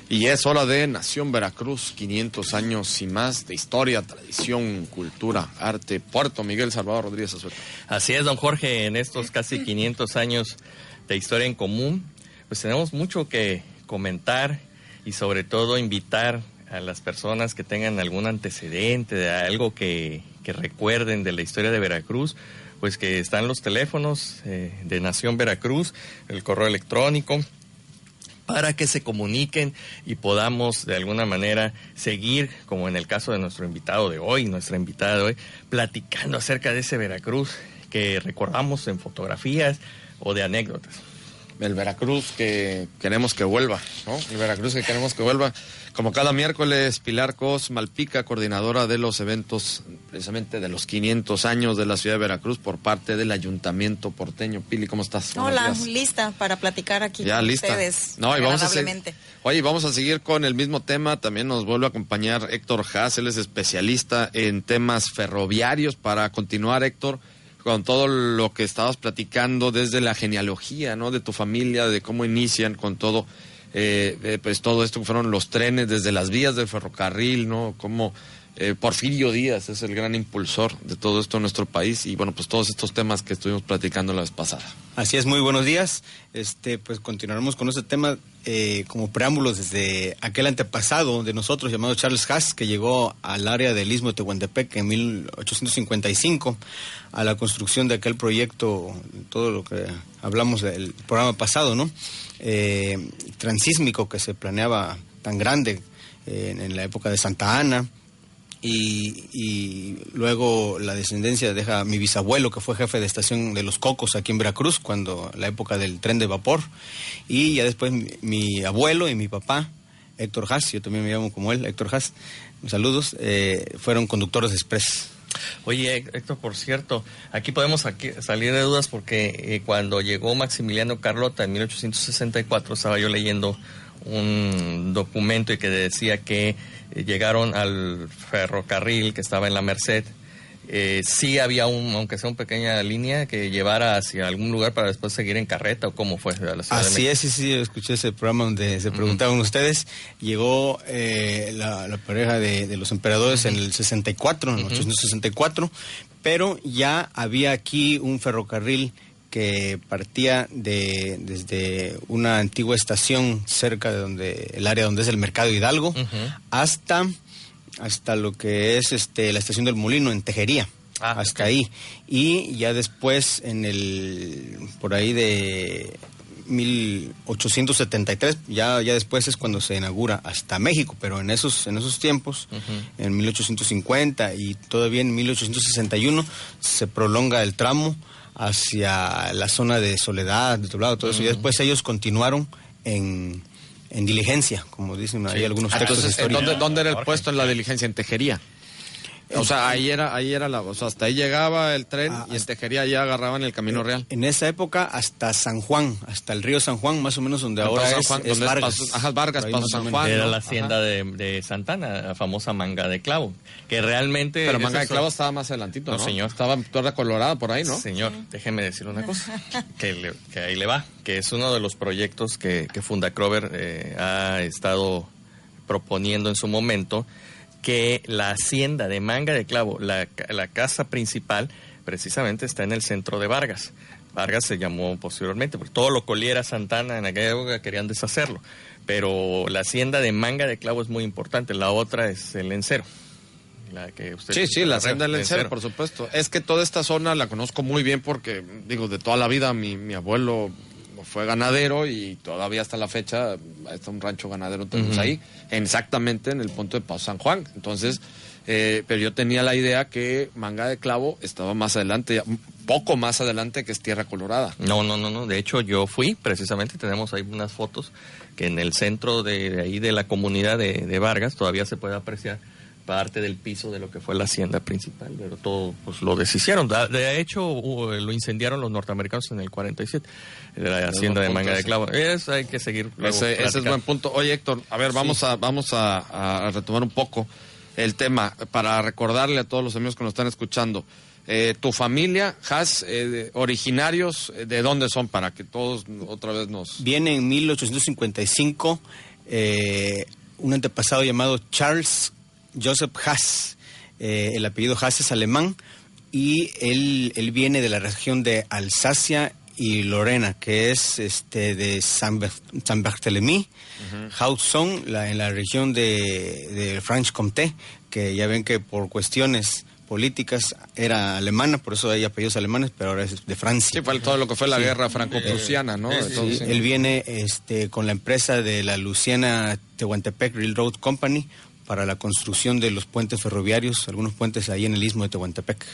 Y es hora de Nación Veracruz, 500 años y más de historia, tradición, cultura, arte. Puerto Miguel Salvador Rodríguez Azueta. Así es, don Jorge, en estos casi 500 años de historia en común, pues tenemos mucho que comentar y sobre todo invitar a las personas que tengan algún antecedente de algo que recuerden de la historia de Veracruz, pues que están los teléfonos de Nación Veracruz, el correo electrónico, para que se comuniquen y podamos de alguna manera seguir, como en el caso de nuestra invitada de hoy, platicando acerca de ese Veracruz que recordamos en fotografías o de anécdotas. El Veracruz que queremos que vuelva, ¿no? El Veracruz que queremos que vuelva. Como cada miércoles, Pilar Cos Malpica, coordinadora de los eventos, precisamente de los 500 años de la ciudad de Veracruz por parte del Ayuntamiento porteño. Pili, ¿cómo estás? Hola, lista para platicar aquí ya con lista. ustedes. No, y vamos a seguir con el mismo tema. También nos vuelve a acompañar Héctor Haas, él es especialista en temas ferroviarios. Para continuar, Héctor, con todo lo que estabas platicando desde la genealogía, ¿no? De tu familia, de cómo inician con todo, pues todo esto que fueron los trenes desde las vías del ferrocarril, ¿no? Como Porfirio Díaz es el gran impulsor de todo esto en nuestro país y bueno, pues todos estos temas que estuvimos platicando la vez pasada. Así es, muy buenos días. Pues continuaremos con este tema como preámbulos desde aquel antepasado de nosotros llamado Charles Haas, que llegó al área del Istmo de Tehuantepec en 1855 a la construcción de aquel proyecto, todo lo que hablamos del programa pasado, ¿no? Transísmico que se planeaba tan grande en la época de Santa Ana. Y luego la descendencia deja a mi bisabuelo, que fue jefe de estación de Los Cocos aquí en Veracruz, cuando la época del tren de vapor. Y ya después mi abuelo y mi papá, Héctor Haas, yo también me llamo como él, Héctor Haas, saludos, fueron conductores de express. Oye, Héctor, por cierto, aquí podemos salir de dudas porque cuando llegó Maximiliano Carlota en 1864, estaba yo leyendo un documento y que decía que llegaron al ferrocarril que estaba en la Merced. Sí había aunque sea una pequeña línea que llevara hacia algún lugar para después seguir en carreta, ¿o cómo fue a la Ciudad de México? Así es, sí, escuché ese programa donde se preguntaban ustedes. Llegó la pareja de los emperadores en el 64, en 1864, pero ya había aquí un ferrocarril que partía desde una antigua estación cerca de el área donde es el Mercado Hidalgo, hasta lo que es la estación del Molino en Tejería, hasta ahí. Y ya después por ahí de 1873, ya después es cuando se inaugura hasta México, pero en esos tiempos, en 1850 y todavía en 1861 se prolonga el tramo hacia la zona de Soledad, de Doblado, todo eso, y después ellos continuaron en diligencia, como dicen ahí algunos textos históricos. ¿Dónde era el puesto en la diligencia? ¿En Tejería? O sea, ahí era hasta ahí llegaba el tren y en Tejería ya agarraban el Camino Real. En esa época hasta San Juan, hasta el río San Juan, más o menos donde ahora es Vargas. Vargas, Paso San Juan. Era la hacienda de Santana, la famosa Manga de Clavo, que realmente... Pero Manga de Clavo estaba más adelantito, ¿no? No, señor. Estaba en Torre Colorada por ahí, ¿no? Señor, déjeme decir una cosa, que ahí le va, que es uno de los proyectos que Fundacrover ha estado proponiendo en su momento, que la hacienda de Manga de Clavo, la casa principal, precisamente está en el centro de Vargas. Vargas se llamó posteriormente, porque todo lo que oliera Santana en aquella época querían deshacerlo. Pero la hacienda de Manga de Clavo es muy importante. La otra es el Lencero. La hacienda del Lencero, por supuesto. Es que toda esta zona la conozco muy bien porque, de toda la vida mi abuelo fue ganadero y todavía hasta la fecha está un rancho ganadero tenemos ahí, exactamente en el punto de Paso San Juan. Entonces, pero yo tenía la idea que Manga de Clavo estaba más adelante, un poco más adelante, que es Tierra Colorada. No. De hecho, yo fui, precisamente, tenemos ahí unas fotos que en el centro de ahí de la comunidad de Vargas todavía se puede apreciar parte del piso de lo que fue la hacienda principal, pero todo pues lo deshicieron. De hecho, lo incendiaron los norteamericanos en el 47, la hacienda de Manga de Clavo. Hay que seguir. Ese es buen punto. Oye, Héctor, a ver, vamos a retomar un poco el tema para recordarle a todos los amigos que nos están escuchando. Tu familia, Haas, originarios, ¿de dónde son? Para que todos otra vez nos... Viene en 1855 un antepasado llamado Charles Joseph Haas. El apellido Haas es alemán y él viene de la región de Alsacia y Lorena, que es de Saint-Barthélemy, Haut-Saône, en la región de Franche-Comté, que ya ven que por cuestiones políticas era alemana, por eso hay apellidos alemanes, pero ahora es de Francia. Sí, fue todo lo que fue la guerra franco-prusiana, ¿no? Sí, él viene con la empresa de la Louisiana Tehuantepec Railroad Company para la construcción de los puentes ferroviarios, algunos puentes ahí en el istmo de Tehuantepec.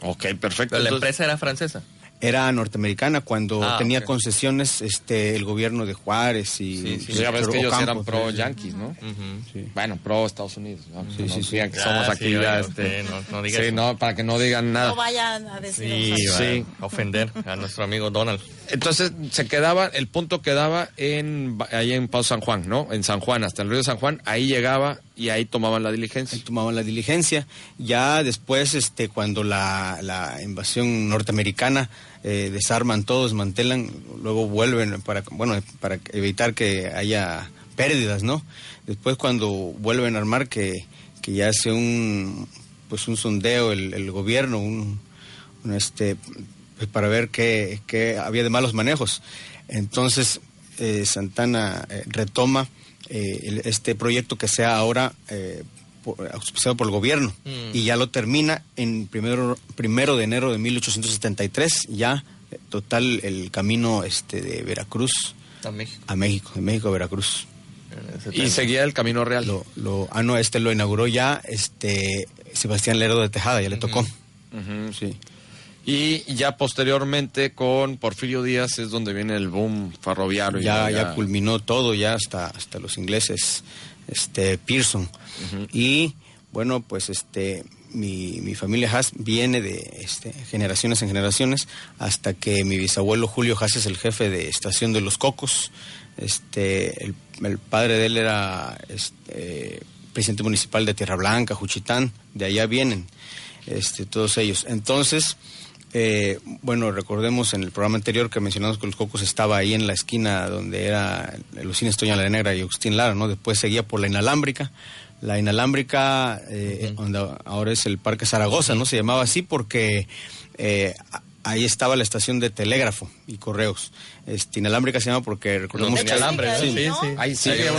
Ok, perfecto. Pero la empresa era francesa. Era norteamericana cuando tenía concesiones el gobierno de Juárez y ya ves que ellos Ocampo, eran pro yanquis, ¿no? Sí. Bueno, pro Estados Unidos, ¿no? Sí. Que somos aquí ya no digas sí, no, para que no digan nada. No vayan a decir sí, a ofender a nuestro amigo Donald. Entonces el punto quedaba ahí en Pau San Juan, ¿no? En San Juan, hasta el río San Juan, ahí llegaba y ahí tomaban la diligencia. Ya después, cuando la invasión norteamericana desarman todo, desmantelan, luego vuelven para evitar que haya pérdidas, ¿no? Después cuando vuelven a armar que ya hace un sondeo el gobierno, pues para ver qué había de malos manejos. Entonces Santana retoma este proyecto que sea ahora auspiciado por el gobierno y ya lo termina en primero de enero de 1873, ya total el camino de Veracruz a México, de México a Veracruz. Y seguía el camino real. Lo inauguró ya Sebastián Lerdo de Tejada, ya le tocó. Sí. Y ya posteriormente con Porfirio Díaz es donde viene el boom ferroviario. Ya culminó todo, ya hasta los ingleses, Pearson. Y bueno, pues mi familia Haas viene de generaciones en generaciones, hasta que mi bisabuelo Julio Haas es el jefe de Estación de los Cocos. El padre de él era presidente municipal de Tierra Blanca, Juchitán, de allá vienen todos ellos. Entonces, recordemos en el programa anterior que mencionamos que Los Cocos estaba ahí en la esquina donde era los cines Toña la Negra y Agustín Lara, ¿no? Después seguía por la Inalámbrica. La Inalámbrica, donde ahora es el Parque Zaragoza, ¿no? Se llamaba así porque ahí estaba la estación de telégrafo y correos. Inalámbrica se llama porque recordemos que alambre, sí. Ahí sigue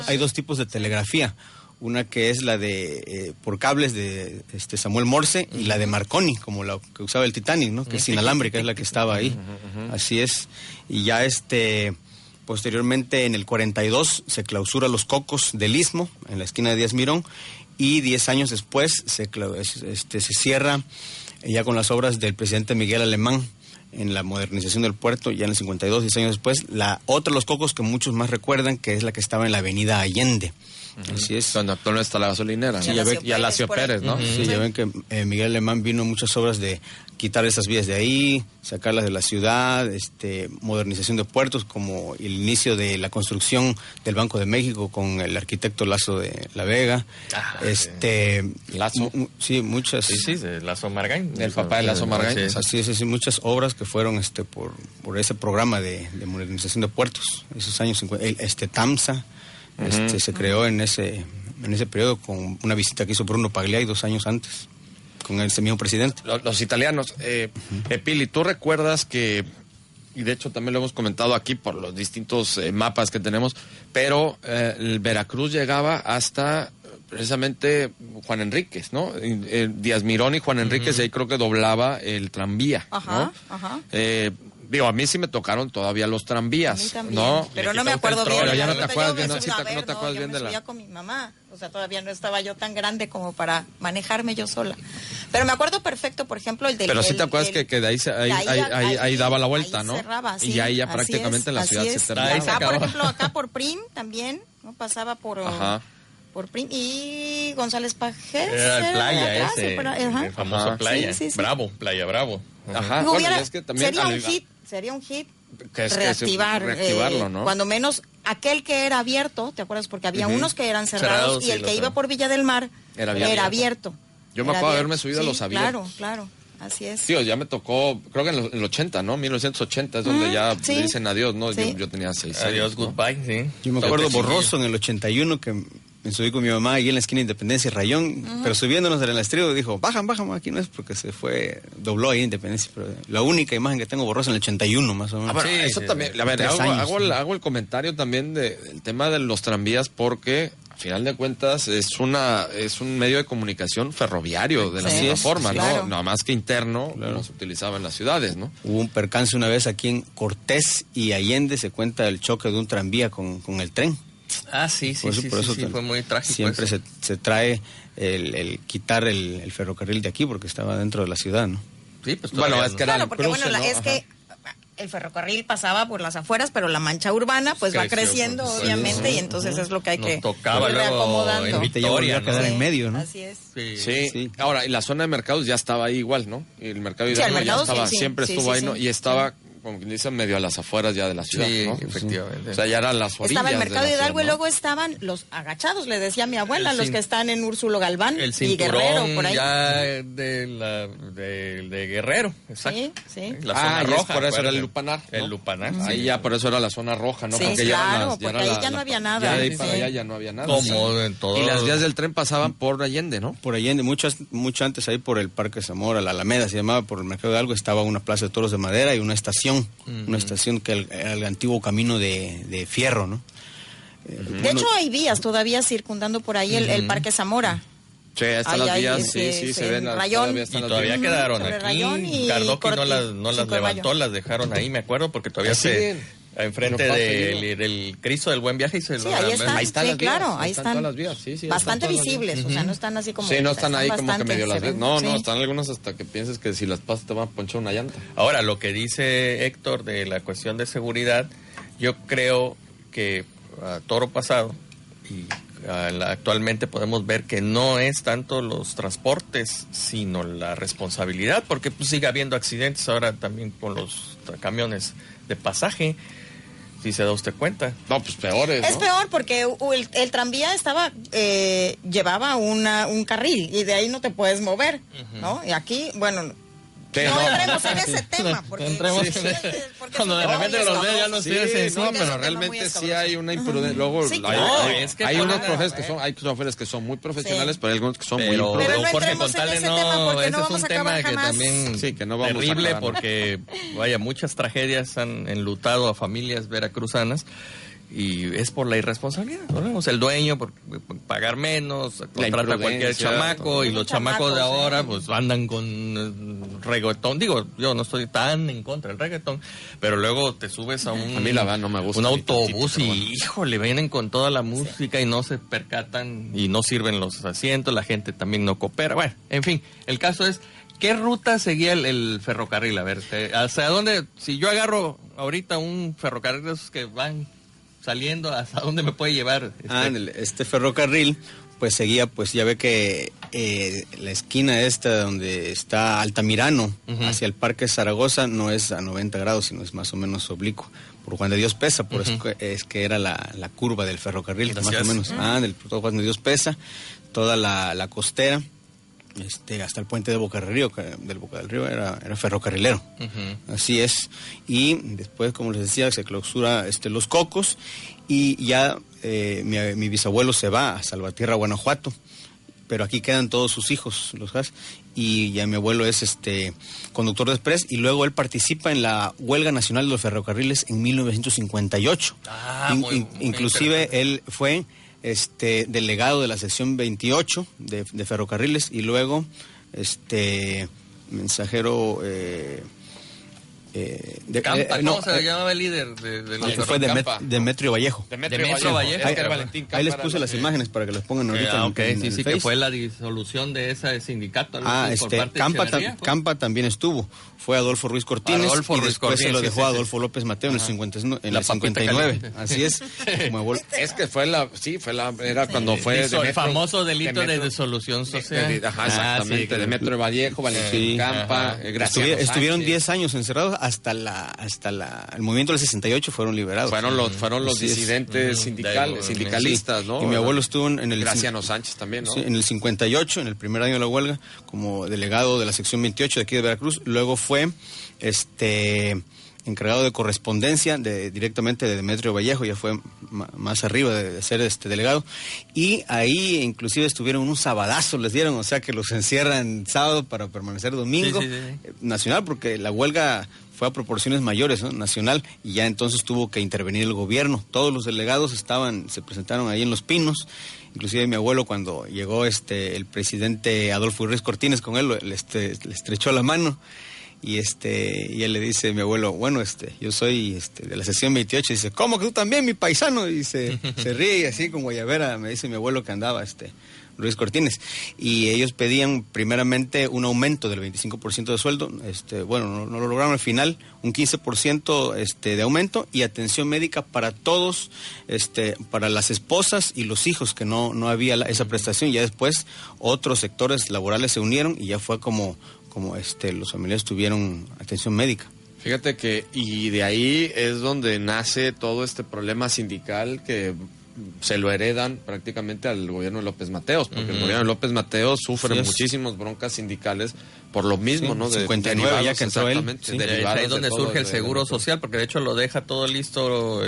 hay dos tipos de telegrafía. Una que es la de por cables de Samuel Morse y la de Marconi, como la que usaba el Titanic, ¿no? Que es inalámbrica, es la que estaba ahí. Así es. Y ya posteriormente en el 42 se clausura Los Cocos del Istmo, en la esquina de Díaz Mirón, y 10 años después se cierra ya con las obras del presidente Miguel Alemán en la modernización del puerto, ya en el 52, 10 años después, la otra Los Cocos que muchos más recuerdan, que es la que estaba en la avenida Allende. Así es. Donde actualmente está la gasolinera, sí, ¿no? Y Alacio Pérez, ¿no? Sí, ya ven que Miguel Alemán vino muchas obras de quitar esas vías de ahí, sacarlas de la ciudad, modernización de puertos, como el inicio de la construcción del Banco de México con el arquitecto Lazo de la Vega. Lazo. Sí, muchas. Sí, de Lazo Margain. El papá de Lazo Margain. Sí. Así es, muchas obras que fueron por ese programa de modernización de puertos, esos años 50. TAMSA. Se creó en ese periodo con una visita que hizo Bruno Pagliai 2 años antes, con ese mismo presidente. Los italianos. Pili, ¿tú recuerdas que, y de hecho también lo hemos comentado aquí por los distintos mapas que tenemos, pero el Veracruz llegaba hasta precisamente Juan Enríquez, ¿no? Díaz Mirón y Juan Enríquez, ahí creo que doblaba el tranvía, ¿no? A mí sí me tocaron todavía los tranvías, ¿no? Pero no me acuerdo bien. Pero ya no te acuerdas bien, no te acuerdas bien de la... Yo me subía con mi mamá, o sea, todavía no estaba yo tan grande como para manejarme yo sola. Pero me acuerdo perfecto, por ejemplo, el del... Pero sí te acuerdas que de ahí daba la vuelta, ahí ¿no? cerraba, sí, y ahí ya prácticamente en la ciudad se terminaba. Acá, por ejemplo, acá por Prim también, ¿no? Pasaba por... por Prim y González Pajés. Era el Playa ese, el famoso Playa. Sí. Bravo, Playa Bravo. Es que también sería un hit reactivarlo, ¿no? Cuando menos aquel que era abierto, ¿te acuerdas? Porque había unos que eran cerrados y el que iba por Villa del Mar era abierto. Yo me acuerdo de haberme subido a los aviones. Claro. Así es. Sí, ya me tocó, creo que en el 80, ¿no? 1980 es donde ya sí. le dicen adiós, ¿no? Sí. Yo tenía 6 años. Adiós, ¿no? goodbye, sí. Yo me acuerdo borroso en el 81 que me subí con mi mamá ahí en la esquina de Independencia y Rayón, pero subiéndonos del estribo dijo, bajan, aquí no es porque se fue, dobló ahí Independencia, pero la única imagen que tengo borrosa en el 81 más o menos. Bueno, Sí, eso sí, también, sí. a ver, 3 años, hago el comentario también del tema de los tranvías porque, a final de cuentas, es un medio de comunicación ferroviario de la Sí, misma forma, claro. ¿no? Nada más que interno, no se utilizaba en las ciudades, ¿no? Hubo un percance una vez aquí en Cortés y Allende, se cuenta el choque de un tranvía con el tren. Ah, sí, Por eso fue muy trágico. siempre eso. se trae el quitar el ferrocarril de aquí porque estaba dentro de la ciudad, ¿no? Sí, pues Bueno, todavía es no. que era Claro, el porque cruce, bueno, ¿no? es que el ferrocarril pasaba por las afueras, pero la mancha urbana pues va Creció, creciendo, pues, obviamente, y entonces es lo que hay Nos que tocaba ir luego reacomodando. en Ahorita ya volvió a Victoria, quedar ¿no? en medio, ¿no? Así es. Sí. Sí. Ahora, y la zona de mercados ya estaba ahí igual, ¿no? Y el mercado Sí, Hidalgo el mercado ya estaba, sí, siempre sí, estuvo sí, ahí, ¿no? sí. Y estaba, como quien dice, medio a las afueras ya de la ciudad, Sí, ¿no? efectivamente. O sea, ya eran las orillas Estaba el de mercado la Hidalgo ciudad, y ¿no? luego estaban los agachados, le decía mi abuela, El los cin- que están en Úrsulo Galván El y cinturón Guerrero, por ahí. ya de Guerrero, exacto. Sí, sí. La zona y es roja, por eso era acuérdate. el lupanar, ¿no? El lupanar, Ahí ya por eso era la zona roja, ¿no? Sí, Porque claro, ya porque ahí ya no había nada. Ya de ahí para Sí. allá ya no había nada. Como en todo. Y las vías del tren pasaban por Allende, ¿no? Por Allende, mucho antes ahí por el Parque Zamora, la Alameda se llamaba, por el Mercado de Hidalgo estaba una plaza de toros de madera y una estación que era el antiguo camino de fierro, ¿no? De hecho, hay vías todavía circundando por ahí el Parque Zamora. Sí, están Ahí las hay, vías, sí, se ven. Rayón. Están Y las todavía vías. quedaron Sobre aquí. Rayón y Cardoqui no las 5 de levantó, mayo. las dejaron ahí, me acuerdo, porque todavía Ahí siguen. enfrente No pasa seguido. del Cristo del Buen Viaje y se Sí, lo ahí están. Ahí están Sí, las vías, claro, ahí están están. todas las vías, sí, Bastante están todas las visibles, vías. o sea, no están así como... Sí, no están ahí como que bastante, medio las se ves. ven, No, sí. están algunas hasta que pienses que si las pasas te van a ponchar una llanta. Ahora, lo que dice Héctor de la cuestión de seguridad, yo creo que a toro pasado y actualmente podemos ver que no es tanto los transportes, sino la responsabilidad, porque pues, sigue habiendo accidentes ahora también con los camiones de pasaje, si se da usted cuenta. No, pues peores, Es ¿no? peor porque el tranvía llevaba un carril y de ahí no te puedes mover, ¿no? Y aquí, bueno... Sí, no no. entremos en ese tema, porque... Entremos sí, en porque cuando es de un repente tema los muy veo ya no Sí, estoy así. no, es un pero tema realmente muy sí escabroso. hay una imprudencia. Luego Sí, hay, claro. hay- Es que hay para unos nada, choferes que son muy profesionales, Sí. pero hay algunos que son muy Pero imprudentes. no don Jorge entremos en Contale ese no, tema porque ese no es vamos un a tema acabar que jamás. también Sí, que no vamos a terrible acabar, ¿no? porque vaya, muchas tragedias han enlutado a familias veracruzanas y es por la irresponsabilidad, ¿no? O sea, el dueño por pagar menos, contrata a cualquier imprudencia, chamaco y los chamacos de ahora pues andan con reggaetón. Digo, yo no estoy tan en contra del reggaetón, pero luego te subes a A mí la verdad no me gusta un ni autobús tantito, pero y bueno. híjole, vienen con toda la música y no se percatan y no sirven los asientos, la gente también no coopera. Bueno, en fin, el caso es, ¿qué ruta seguía el ferrocarril? A ver, ¿hasta dónde? Si yo agarro ahorita un ferrocarril de esos que van saliendo, ¿hasta dónde me puede llevar? Este ferrocarril pues seguía, pues ya ve que la esquina esta donde está Altamirano hacia el Parque Zaragoza no es a 90 grados, sino es más o menos oblicuo. Por Juan de Dios Pesa, por eso es que era la curva del ferrocarril, Gracias. más o menos. Del todo Juan de Dios Pesa, toda la costera, hasta el puente de Boca del Río, del Boca del Río era ferrocarrilero. Así es. Y después, como les decía, se clausura Los Cocos y ya mi bisabuelo se va a Salvatierra, Guanajuato, pero aquí quedan todos sus hijos, los Haas, y ya mi abuelo es conductor de express y luego él participa en la huelga nacional de los ferrocarriles en 1958. Muy Inclusive interesante. él fue delegado de la sección 28 de ferrocarriles y luego mensajero Campa, no, ¿cómo se llamaba el líder de los que fue Campa. Demetrio Vallejo. Demetrio Vallejo. Es que era Valentín Ahí les Campa, puse era las lo que- imágenes para que las pongan ahorita. Ok, en sí, el sí, Face. que fue la disolución de ese sindicato. algo así, por parte de Echeverría, ¿fue? Campa también estuvo. Fue Adolfo Ruiz Cortines Adolfo y Ruiz después se lo Cortines, dejó a sí, sí, Adolfo López Mateo en el 59. caliente. Así es. Como Es que era cuando fue El Demetrio- famoso delito de Demetrio- disolución social. Ajá, exactamente. Sí, Demetrio Vallejo, Valentín Sí. Campa, Graciano estuvieron Sánchez. 10 años encerrados hasta el movimiento del 68 fueron liberados. Fueron los disidentes sindicalistas, ¿no? Y mi abuelo estuvo en el... Graciano Sánchez también, ¿no? Sí, en el 58, en el primer año de la huelga, como delegado de la sección 28 de aquí de Veracruz. Luego fue encargado de correspondencia directamente de Demetrio Vallejo, ya fue más arriba de ser delegado, y ahí inclusive estuvieron un sabadazo, les dieron, o sea que los encierran sábado para permanecer domingo, nacional, porque la huelga fue a proporciones mayores, ¿no? Nacional, y ya entonces tuvo que intervenir el gobierno. Todos los delegados se presentaron ahí en Los Pinos, inclusive mi abuelo cuando llegó el presidente Adolfo Ruiz Cortines con él, le estrechó la mano. Y él le dice, mi abuelo, bueno, yo soy de la sección 28, y dice, ¿cómo que tú también, mi paisano? Y se ríe así con guayabera, me dice mi abuelo que andaba, Ruiz Cortines. Y ellos pedían primeramente un aumento del 25% de sueldo, bueno, no lo lograron al final, un 15% de aumento y atención médica para todos, para las esposas y los hijos, que no había esa prestación. Ya después otros sectores laborales se unieron y ya fue como los familiares tuvieron atención médica. Fíjate que, y de ahí es donde nace todo este problema sindical que se lo heredan prácticamente al gobierno de López Mateos, porque el gobierno de López Mateos sufre muchísimas broncas sindicales por lo mismo, ¿no? 59 ya que entró él. Sí. Ahí es donde surge el seguro social, porque de hecho lo deja todo listo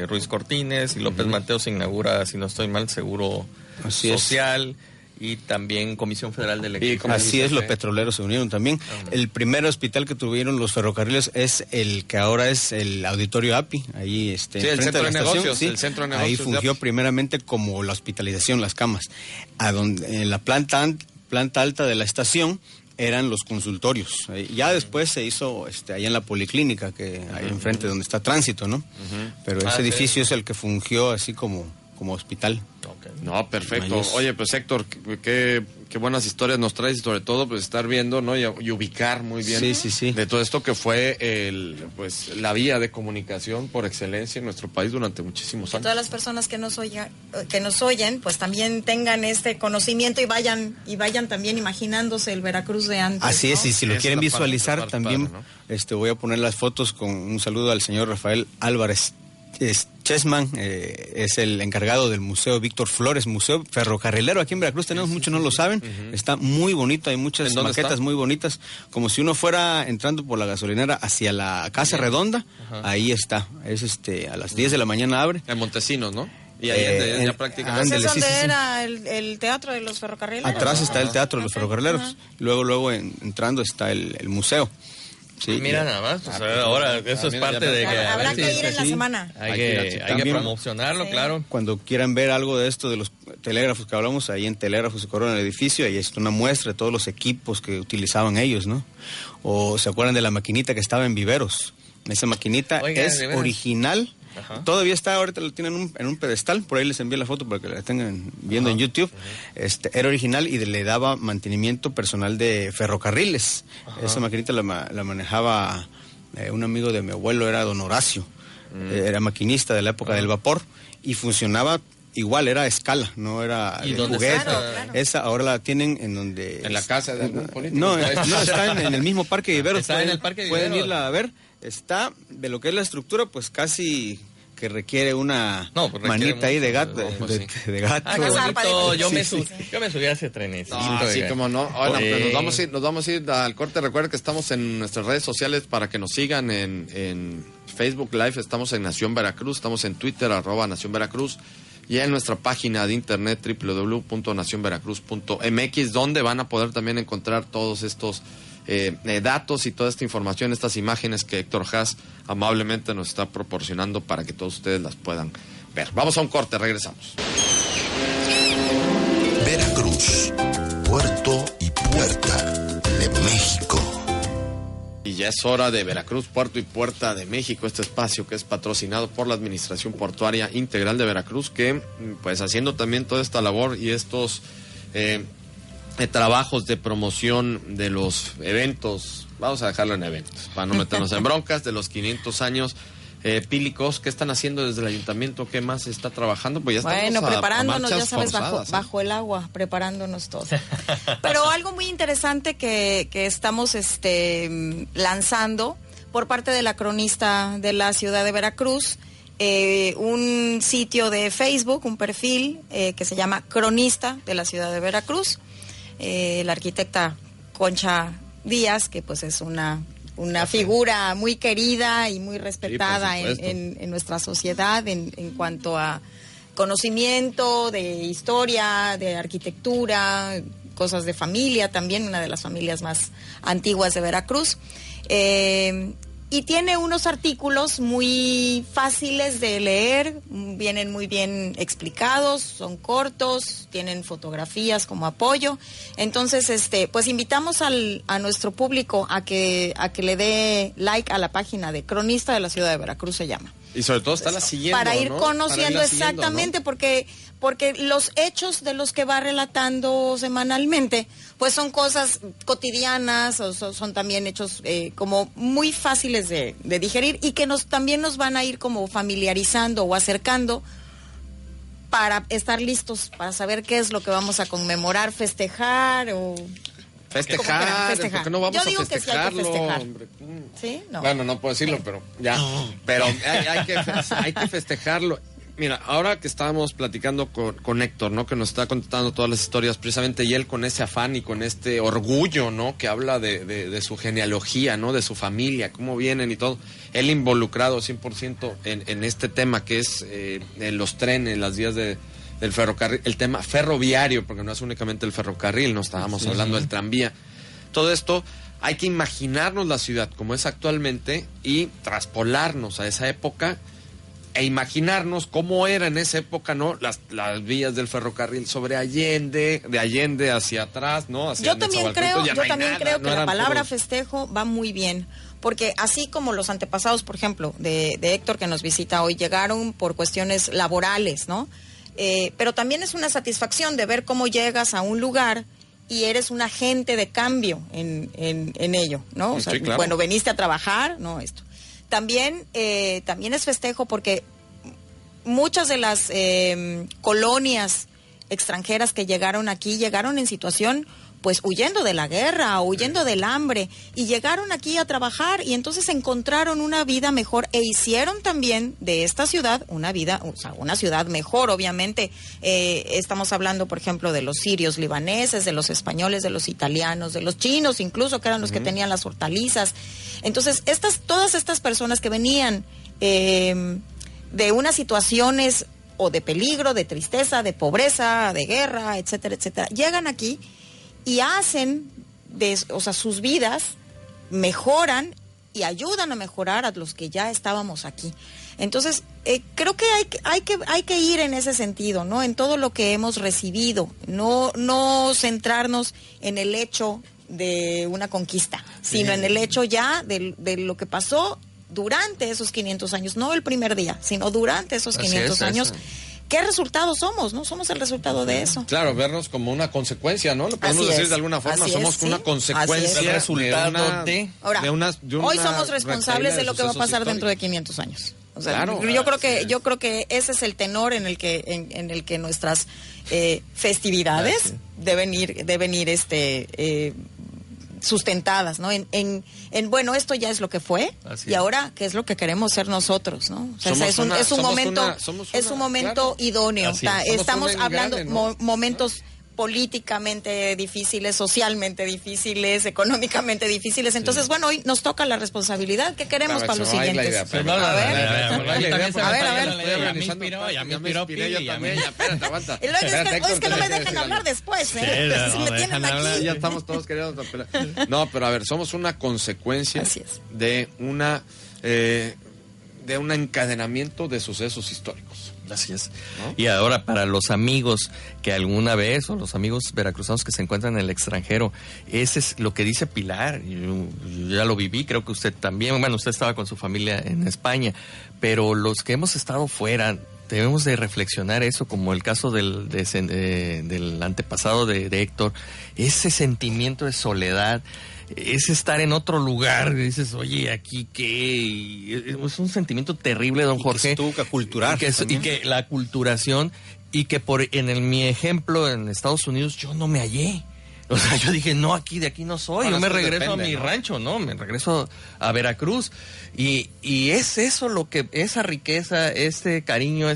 Ruiz Cortines, y López Mateos inaugura, si no estoy mal, seguro social. Y también Comisión Federal de Electricidad. Así es, los petroleros se unieron también. El primer hospital que tuvieron los ferrocarriles es el que ahora es el Auditorio API, ahí el centro de negocios. El centro de negocios. Ahí fungió primeramente como la hospitalización, las camas. En la planta alta de la estación eran los consultorios. Ya después se hizo allá en la policlínica, que ahí enfrente donde está Tránsito, ¿no? Pero ese edificio es el que fungió así como hospital. No, perfecto. Oye, pues Héctor, qué buenas historias nos traes, y sobre todo pues estar viendo, ¿no? Y ubicar muy bien de todo esto que fue la vía de comunicación por excelencia en nuestro país durante muchísimos años. Todas las personas que nos oyen, pues también tengan este conocimiento y vayan también imaginándose el Veracruz de antes. Así es, y si lo quieren visualizar también, voy a poner las fotos con un saludo al señor Rafael Álvarez Chessman, es el encargado del Museo Víctor Flores, Museo Ferrocarrilero aquí en Veracruz. Tenemos muchos, no lo saben. Está muy bonito, hay muchas maquetas muy bonitas, como si uno fuera entrando por la gasolinera hacia la Casa Redonda. Ahí está, es a las 10 de la mañana abre. En Montesinos, ¿no? Y ahí ya prácticamente. ¿Es donde era el teatro de los ferrocarrileros? Atrás está el teatro de los ferrocarrileros. Luego entrando está el museo. Sí, mira nada más, pues ahora eso es parte de que... Habrá que ir en la semana. Hay que promocionarlo, claro. Cuando quieran ver algo de esto, de los telégrafos que hablamos, ahí en Telégrafos de Corona, en el edificio, ahí está una muestra de todos los equipos que utilizaban ellos, ¿no? O se acuerdan de la maquinita que estaba en Viveros. Esa maquinita es original. Ajá. Todavía está, ahorita lo tienen en un pedestal, por ahí les envié la foto para que la tengan viendo en YouTube. Era original y le daba mantenimiento personal de ferrocarriles. Esa maquinita la manejaba un amigo de mi abuelo, era don Horacio. Era maquinista de la época del vapor y funcionaba igual, era a escala, no era de juguete. Claro. Esa ahora la tienen en donde... ¿En la casa de algún político? No, está en el mismo Parque Viveros. Está en el Parque Viveros. Pueden irla a ver. Está, de lo que es la estructura, pues casi que requiere una manita ahí de gato. De gato. Yo me subí a ese trenecito. Así como no. Bueno, pues nos vamos a ir al corte. Recuerden que estamos en nuestras redes sociales para que nos sigan en Facebook Live. Estamos en Nación Veracruz, estamos en Twitter, @Nación Veracruz. Y en nuestra página de internet www.nacionveracruz.mx, donde van a poder también encontrar todos estos datos y toda esta información, estas imágenes que Héctor Haas amablemente nos está proporcionando para que todos ustedes las puedan ver. Vamos a un corte, regresamos. Veracruz, puerto y puerta de México. Y ya es hora de Veracruz, Puerto y Puerta de México, este espacio que es patrocinado por la Administración Portuaria Integral de Veracruz, que pues haciendo también toda esta labor y estos trabajos de promoción de los eventos, vamos a dejarlo en eventos, para no meternos en broncas, de los 500 años pílicos. ¿Qué están haciendo desde el ayuntamiento? ¿Qué más se está trabajando? Pues ya estamos preparándonos, ya sabes, forzadas, bajo el agua, preparándonos todos. Pero algo muy interesante que estamos lanzando, por parte de la cronista de la ciudad de Veracruz, un sitio de Facebook, un perfil que se llama Cronista de la ciudad de Veracruz. La arquitecta Concha Díaz, que pues es una figura muy querida y muy respetada en nuestra sociedad en cuanto a conocimiento de historia, de arquitectura, cosas de familia, también una de las familias más antiguas de Veracruz. Y tiene unos artículos muy fáciles de leer, vienen muy bien explicados, son cortos, tienen fotografías como apoyo. Entonces, pues invitamos a nuestro público a que le dé like a la página de Cronista de la ciudad de Veracruz, se llama. Y sobre todo está la siguiendo, para ir ¿no? conociendo Para irla exactamente, siguiendo, ¿no? porque los hechos de los que va relatando semanalmente, pues son cosas cotidianas, o son también hechos como muy fáciles de digerir y que también nos van a ir como familiarizando o acercando para estar listos, para saber qué es lo que vamos a conmemorar, festejar o... Festejar, ¿por qué no vamos Yo digo a festejarlo? Que sí hay que festejar. Hombre. ¿Sí? No. Bueno, no puedo decirlo, pero ya. Pero hay que festejarlo. Mira, ahora que estábamos platicando con Héctor, ¿no? Que nos está contando todas las historias precisamente, y él con ese afán y con este orgullo, ¿no? Que habla de su genealogía, ¿no? De su familia, cómo vienen y todo. Él involucrado 100% en este tema que es los trenes, las vías del ferrocarril, el tema ferroviario, porque no es únicamente el ferrocarril, no estábamos hablando del tranvía. Todo esto, hay que imaginarnos la ciudad como es actualmente y traspolarnos a esa época e imaginarnos cómo era en esa época, ¿no? Las vías del ferrocarril sobre Allende, de Allende hacia atrás, ¿no? Hacia Yo también creo que la palabra puros... festejo va muy bien, porque así como los antepasados, por ejemplo, de Héctor que nos visita hoy, llegaron por cuestiones laborales, ¿no? Pero también es una satisfacción de ver cómo llegas a un lugar y eres un agente de cambio en ello, ¿no? O sea, sí, claro. Bueno, veniste a trabajar, no esto. También es festejo porque muchas de las colonias extranjeras que llegaron aquí llegaron en situación pues huyendo de la guerra o huyendo del hambre y llegaron aquí a trabajar y entonces encontraron una vida mejor e hicieron también de esta ciudad una vida, o sea, una ciudad mejor, obviamente. Estamos hablando, por ejemplo, de los sirios libaneses, de los españoles, de los italianos, de los chinos incluso, que eran los que tenían las hortalizas. Entonces, todas estas personas que venían de unas situaciones o de peligro, de tristeza, de pobreza, de guerra, etcétera, etcétera, llegan aquí y hacen, sus vidas mejoran y ayudan a mejorar a los que ya estábamos aquí. Entonces, creo que hay que ir en ese sentido, ¿no? En todo lo que hemos recibido, no centrarnos en el hecho de una conquista, sino en el hecho ya de lo que pasó durante esos 500 años, no el primer día, sino durante esos 500 años. ¿Qué resultado somos? ¿No? Somos el resultado de eso. Claro, vernos como una consecuencia, ¿no? Lo podemos decir de alguna forma, somos una consecuencia, el resultado hoy somos responsables de lo que va a pasar dentro de 500 años. O sea, claro, yo creo que ese es el tenor en el que nuestras festividades deben ir sustentadas, ¿no? Bueno, esto ya es lo que fue y ahora qué es lo que queremos ser nosotros, ¿no? O sea, es un momento idóneo. Estamos hablando momentos políticamente difíciles, socialmente difíciles, económicamente difíciles. Entonces, bueno, hoy nos toca la responsabilidad. ¿Qué queremos para los siguientes? A ver. Ya me inspiró Pili. Espérate, aguanta. Es que no me dejan hablar después, ¿eh? Si me tienen aquí. Ya estamos todos queriendo pelear. No, pero a ver, somos una consecuencia de un encadenamiento de sucesos históricos. Así es. ¿No? Y ahora, para los amigos que alguna vez, o los amigos veracruzanos que se encuentran en el extranjero, ese es lo que dice Pilar. Yo ya lo viví, creo que usted también. Bueno, usted estaba con su familia en España, pero los que hemos estado fuera, debemos de reflexionar eso, como el caso del antepasado de Héctor, ese sentimiento de soledad, es estar en otro lugar, dices, oye, aquí qué, es un sentimiento terrible, don Jorge. Que se tuvo que aculturar. Y que la aculturación, y que mi ejemplo en Estados Unidos yo no me hallé. O sea, yo dije, no, de aquí no soy. Bueno, yo me esto regreso depende, a mi ¿no? rancho, ¿no? Me regreso a Veracruz. Y es eso lo que, esa riqueza, este cariño,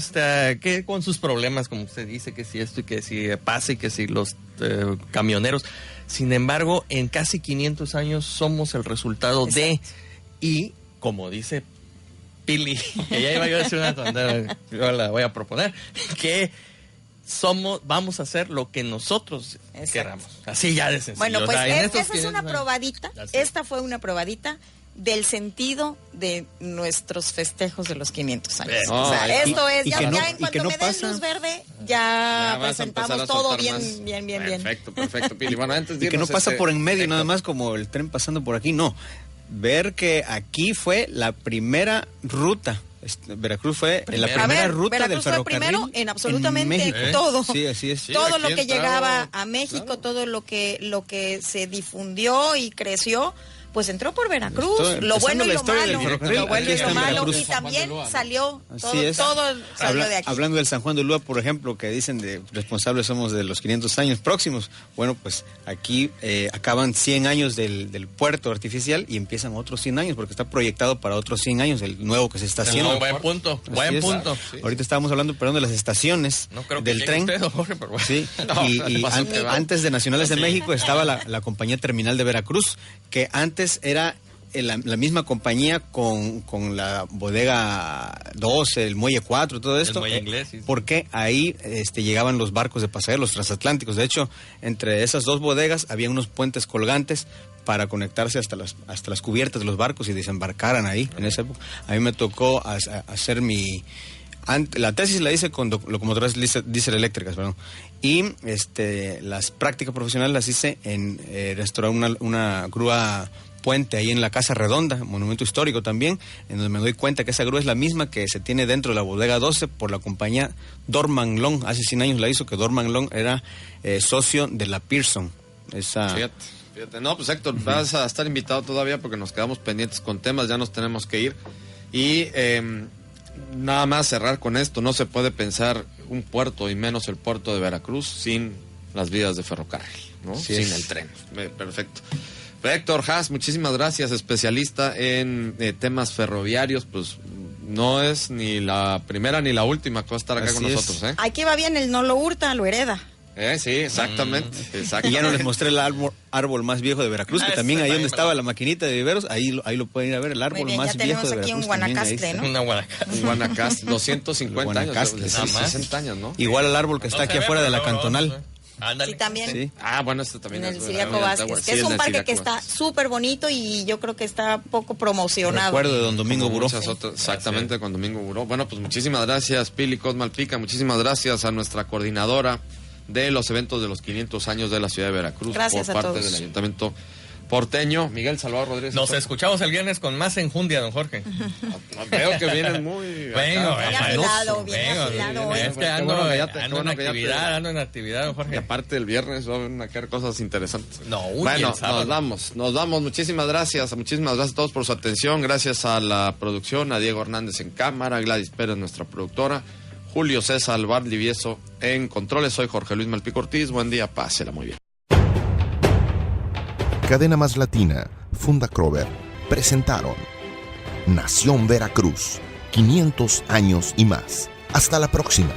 que con sus problemas, como usted dice, que si esto y que si pasa y que si los camioneros. Sin embargo, en casi 500 años somos el resultado de, y como dice Pili, que ya iba yo a decir una tontería, yo la voy a proponer, que vamos a hacer lo que nosotros queramos. Así ya de sencillo. Bueno, pues o sea, esa es una probadita. Así. Esta fue una probadita del sentido de nuestros festejos de los 500 años. Bien. O sea, esto es, y ya, que no- ya en y que cuanto no me den pasa. luz verde, Ya ya vas a empezar presentamos a todo soltar bien, más. bien. Perfecto, Pili. Bueno, antes de Y que no irnos, pasa por en medio, Héctor, nada más como el tren pasando por aquí, no. Ver que aquí fue la primera ruta. Veracruz fue la A primera ver, ruta Veracruz del fue ferrocarril primero en absolutamente México. todo. Sí, así es. Sí, Todo aquí lo que entraron, llegaba a México, claro. todo lo que se difundió y creció, pues entró por Veracruz. Estoy Lo bueno y empezando la lo historia del malo. ferrocarril, Lo bueno aquí y está lo en malo. Veracruz. Y también salió, Así es. todo salió de aquí. Hablando del San Juan de Ulúa, por ejemplo, que dicen de responsables somos de los 500 años próximos. Bueno, pues aquí acaban 100 años del puerto artificial y empiezan otros 100 años, porque está proyectado para otros 100 años, el nuevo que se está haciendo. No, buen punto, Así buen es. punto. Sí. Ahorita estábamos hablando, perdón, de las estaciones No creo que del llegue tren. usted, don Jorge, pero bueno. Sí, No, y pasó que va. antes de Nacionales de México estaba la compañía terminal de Veracruz, que antes era la misma compañía con la bodega 12, el muelle 4, todo esto. muelle inglés, sí. Porque ahí llegaban los barcos de pasajeros, los transatlánticos. De hecho, entre esas dos bodegas había unos puentes colgantes para conectarse hasta las cubiertas de los barcos y desembarcaran ahí en esa época. A mí me tocó hacer la tesis la hice con locomotoras diésel eléctricas, perdón. Y las prácticas profesionales las hice en restaurar una grúa puente ahí en la Casa Redonda, monumento histórico también, en donde me doy cuenta que esa grúa es la misma que se tiene dentro de la bodega 12 por la compañía Dorman Long. Hace 100 años la hizo, que Dorman Long era socio de la Pearson. Fíjate. No, pues Héctor, vas a estar invitado todavía porque nos quedamos pendientes con temas, ya nos tenemos que ir. Y nada más cerrar con esto, no se puede pensar un puerto y menos el puerto de Veracruz sin las vías de ferrocarril, ¿no? Sí, sin es. el tren. Perfecto. Héctor Haas, muchísimas gracias, especialista en temas ferroviarios, pues no es ni la primera ni la última que va a estar acá Así con es. nosotros, ¿eh? Aquí va bien, el no lo hurta, lo hereda. Sí, exactamente. Y ya no les mostré el árbol más viejo de Veracruz, que también ahí donde estaba la maquinita de viveros, ahí lo pueden ir a ver, el árbol Muy bien, más ya viejo tenemos de aquí Veracruz. un también ahí Guanacaste, está. ¿no? Una Guanacaste. Un Guanacaste, 250 Guanacaste, años, nada más. 60 años, ¿no? Igual al árbol que está No aquí se ve, afuera de la pero luego cantonal. vamos, Ándale. Sí, también. Sí. Ah, bueno, este también En el es Ciriaco Vázquez, que es un parque que está súper bonito y yo creo que está poco promocionado. Recuerdo de don Domingo Buró. Exactamente, con Domingo Buró. Bueno, pues muchísimas gracias, Pili Cosmalpica. Muchísimas gracias a nuestra coordinadora de los eventos de los 500 años de la ciudad de Veracruz. Gracias por a parte todos. del Ayuntamiento porteño. Miguel Salvador Rodríguez. Nos escuchamos el viernes con más enjundia, don Jorge. Veo que vienen muy... Vengo, acá, Bien famosos. afilado, bien afilado hoy. Es que Qué ando, bueno que ya te- ando en bueno que ya te- actividad, don Y Jorge. aparte el viernes van a quedar cosas interesantes. No, uy, bueno, el sábado. nos vamos. Muchísimas gracias a todos por su atención. Gracias a la producción, a Diego Hernández en cámara, Gladys Pérez, nuestra productora, Julio César Alvar Livieso en controles. Soy Jorge Luis Malpico Ortiz. Buen día, pásela muy bien. Cadena Más Latina, Funda Krover, presentaron Nación Veracruz, 500 años y más. Hasta la próxima.